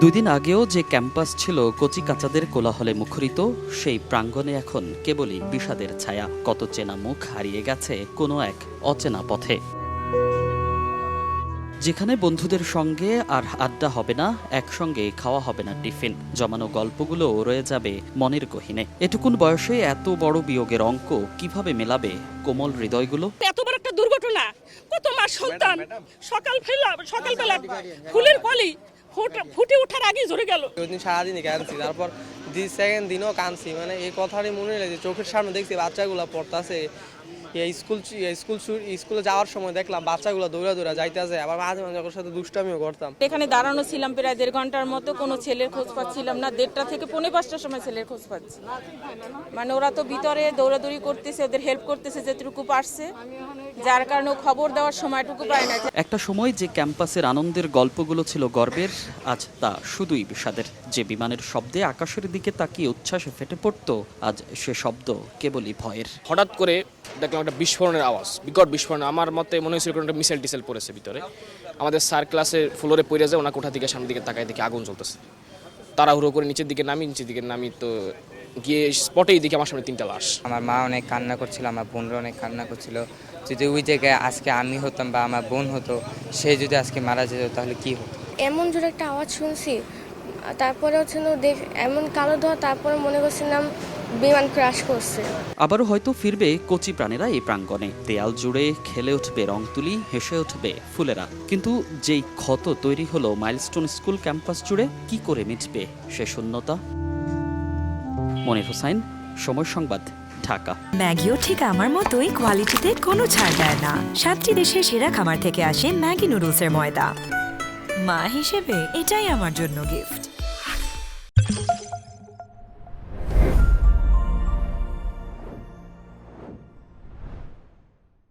দুই দিন আগেও যে ক্যাম্পাস ছিল কচিকাঁচাদের কোলাহলে মুখরিত, সেই প্রাঙ্গণে এখন কেবলই বিষাদের ছায়া। কত চেনা মুখ হারিয়ে গেছে কোনো এক অচেনা পথে। যেখানে বন্ধুদের সঙ্গে আর আড্ডা হবে না, একসঙ্গে খাওয়া হবে না টিফিন, জমানো গল্পগুলো রয়ে যাবে মনের গহীনে। এটুকুন বয়সে এত বড় বিয়োগের অঙ্ক কিভাবে মেলাবে কোমল হৃদয়গুলো? এত বড় একটা দুর্ঘটনা, কত মা সন্তান সকালবেলা ফুলের কলি ফুটে ওঠার আগে ঝরে গেল। ওই দিন সারাদিনই কাঁদছি, তারপর সেকেন্ড দিনও কাঁদছি। মানে এই কথাটাই মনে হলো যে চোখের সামনে দেখছি বাচ্চাগুলো পড়তেছে। স্কুলে যাওয়ার সময় দেখলাম বাচ্চাগুলো দৌড়া দৌড়া যাইতেছে, আবার মাঝে মাঝে ওর সাথে দুষ্টামিও করতাম। এখানে দাঁড়ানো ছিলাম প্রায় 1.5 ঘন্টার মতো, কোনো ছেলের খোঁজ পাচ্ছিলাম না। 1:30 থেকে 4:45টার সময় ছেলের খোঁজ পাচ্ছি। মানে ওরা তো ভিতরে দৌড়াদৌড়ি করতেছে, ওদের হেল্প করতেছে যেটুকু পারছে, যার কারণে খবর দেওয়ার সময়টুকু পায় না। একটা সময় যে ক্যাম্পাসের আনন্দের গল্পগুলো ছিল গর্বের, আজ তা শুধুই বিষাদের। যে বিমানের শব্দে আকাশের দিকে তাকিয়ে উচ্ছ্বাসে ফেটে পড়তো, আজ সে শব্দ কেবলই ভয়ের। হঠাৎ করে দেখলাম একটা বিস্ফোরণের আওয়াজ, বিকট বিস্ফোরণ। আমার মতে মনে হয়েছিল কোনো একটা মিসাইল টিসাইল পড়েছে ভিতরে। আমাদের স্যার ক্লাসে ফ্লোরে পড়ে যায়, ওনার কোঠা থেকে সামনের দিকে তাকায় দেখি আগুন চলতেছে। তাড়াহুড়ো করে নিচের দিকে নামি তো গিয়ে স্পটেই দেখি আমার সামনে 3টা লাশ। আমার মা অনেক কান্না করছিল, আমার বোনরা অনেক কান্না করছিল। যদি ওই জায়গায় আজকে আমি হতাম বা আমার বোন হতো, সে যদি আজকে মারা যেত তাহলে কি হতো। এমন জোরে একটা আওয়াজ শুনছি, তারপরে এমন কালো ধোয়া, তারপরে মনে করছিলাম বিমান ক্রাশ করছে। আবারও হয়তো ফিরবে কচি প্রাণেরা এই প্রাঙ্গণে। দেয়াল জুড়ে খেলে উঠবে রং তুলি, হেসে উঠবে ফুলেরা। কিন্তু যেই ক্ষত তৈরি হলো মাইলস্টোন স্কুল ক্যাম্পাস জুড়ে, কি করে মিটবে সে শূন্যতা? মনির হোসাইন, সময় সংবাদ, ঢাকা। ম্যাগিও ঠিক আমার মতোই কোয়ালিটিতে কোনো ছাড় দেয় না। 7টি দেশের সেরা খামার থেকে আসে ম্যাগি নুডলসের ময়দা। মা হিসেবে এটাই আমার জন্য গিফট।